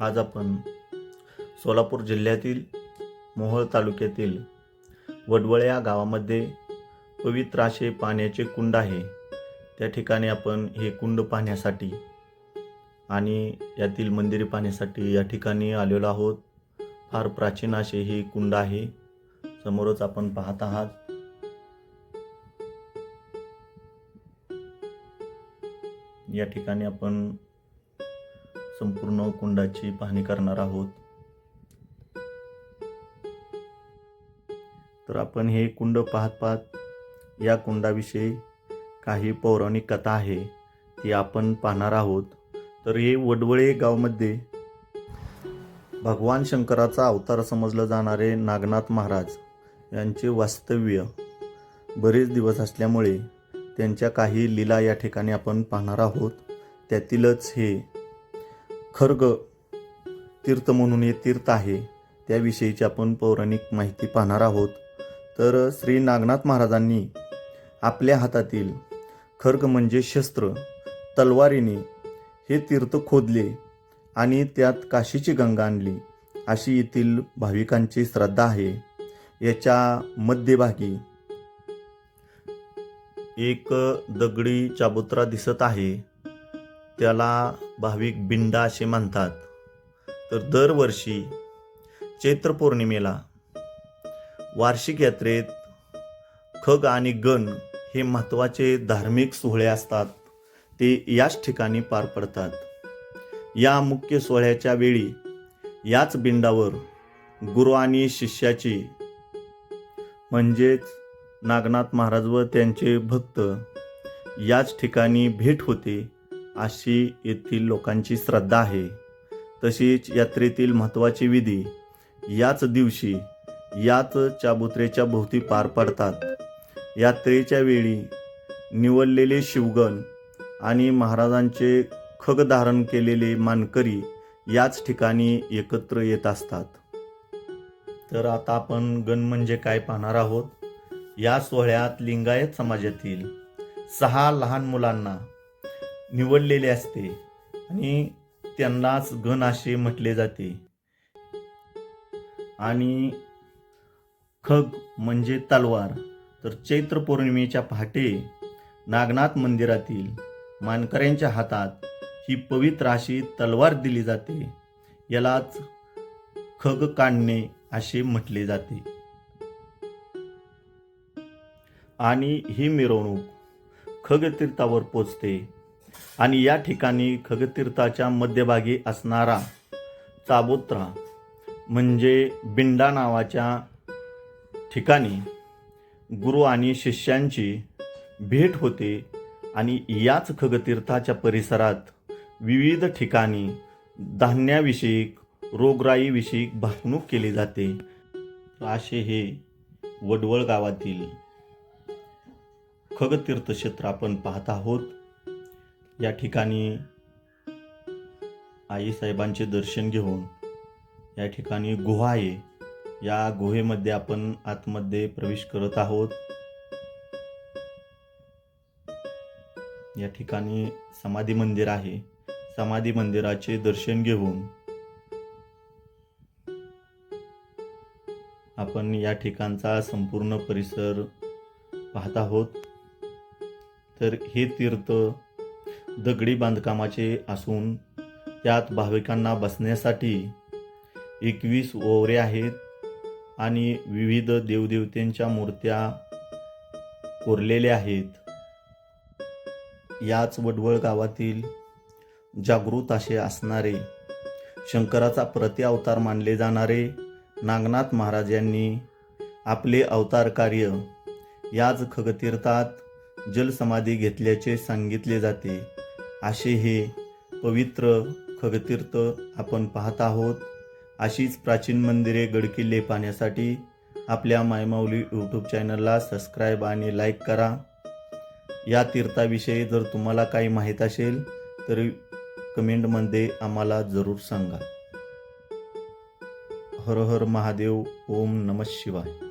आज आपण सोलापूर जिल्ह्यातील मोहोळ तालुक्यातील वडवळ या गावामध्ये पवित्र असे पाण्याचे कुंड आहे. त्या ठिकाणी आपण हे कुंड पाहण्यासाठी आणि यातील मंदिरे पाहण्यासाठी या ठिकाणी आलेलो आहोत. फार प्राचीन असे हे कुंड आहे. समोरच आपण पाहत आहात. या ठिकाणी आपण संपूर्ण कुंडाची पाहणी करणार आहोत. तर आपण हे कुंड पाहत या कुंडाविषयी काही पौराणिक कथा आहे ती आपण पाहणार आहोत. तर हे वडवळे गावमध्ये भगवान शंकराचा अवतार समजलं जाणारे नागनाथ महाराज यांचे वास्तव्य बरेच दिवस असल्यामुळे त्यांच्या काही लीला या ठिकाणी आपण पाहणार आहोत. त्यातीलच हे खर्ग तीर्थ म्हणून हे तीर्थ आहे, त्याविषयीची आपण पौराणिक माहिती पाहणार आहोत. तर श्री नागनाथ महाराजांनी आपल्या हातातील खर्ग म्हणजे शस्त्र तलवारीने हे तीर्थ खोदले आणि त्यात काशीची गंगा आणली, अशी येथील भाविकांची श्रद्धा आहे. याच्या मध्यभागी एक दगडी चाबुत्रा दिसत आहे, त्याला भाविक बिंडा असे म्हणतात. तर दरवर्षी चैत्र पौर्णिमेला वार्षिक यात्रेत खग आणि गण हे महत्त्वाचे धार्मिक सोहळे असतात, ते याच ठिकाणी पार पडतात. या मुख्य सोहळ्याच्या वेळी याच बिंडावर गुरु आणि शिष्याची म्हणजेच नागनाथ महाराज व त्यांचे भक्त याच ठिकाणी भेट होते, अशी येथील लोकांची श्रद्धा आहे. तसेच यात्रेतील महत्त्वाचे विधी याच दिवशी याच चाबुत्रेच्या भोवती पार पडतात. यात्रेच्या वेळी निवडलेले शिवगण आणि महाराजांचे खग धारण केलेले मानकरी याच ठिकाणी एकत्र येत असतात. तर आता आपण गण म्हणजे काय पाहणार आहोत. या सोहळ्यात लिंगायत समाजातील 6 लहान मुलांना निवडलेले असते आणि त्यांनाच गण असे म्हटले जाते. आणि खग म्हणजे तलवार. तर चैत्र पौर्णिमेच्या पहाटे नागनाथ मंदिरातील मानकऱ्यांच्या हातात ही पवित्र अशी तलवार दिली जाते. यालाच खग काढणे असे म्हटले जाते. आणि ही मिरवणूक खगतीर्थावर पोचते आणि या ठिकाणी खगतीर्थाच्या मध्यभागी असणारा चाबुत्रा म्हणजे बिंडा नावाच्या ठिकाणी गुरु आणि शिष्यांची भेट होते. आणि याच खगतीर्थाच्या परिसरात विविध ठिकाणी धान्याविषयक रोगराईविषयक भाकणूक केली जाते. असे हे वडवळ गावातील खगतीर्थ क्षेत्र आपण पाहत आहोत. या ठिकाणी आईसाहेबांचे दर्शन घेऊन या ठिकाणी गुहा आहे. या गुहेमध्ये आपण आतमध्ये प्रवेश करत आहोत. या ठिकाणी समाधी मंदिर आहे. समाधी मंदिराचे दर्शन घेऊन आपण या ठिकाणचा संपूर्ण परिसर पाहत आहोत. तर हे तीर्थ दगडी बांधकामाचे असून त्यात भाविकांना बसण्यासाठी 21 ओवरे आहेत आणि विविध देवदेवतांच्या मूर्त्या कोरलेल्या आहेत. याच वडवळ गावातील जागृत असे असणारे शंकराचा प्रतिअवतार मानले जाणारे नागनाथ महाराज यांनी आपले अवतार कार्य याच खगतीर्थात जलसमाधी घेतल्याचे सांगितले जाते. असे हे पवित्र खगतीर्थ आपण पाहत आहोत. अशीच प्राचीन मंदिरे गडकिल्ले पाहण्यासाठी आपल्या मायमाऊली यूट्यूब चॅनलला सबस्क्राईब आणि लाईक करा. या तीर्थाविषयी जर तुम्हाला काही माहीत असेल तर कमेंटमध्ये आम्हाला जरूर सांगा. हर हर महादेव. ओम नमः शिवाय.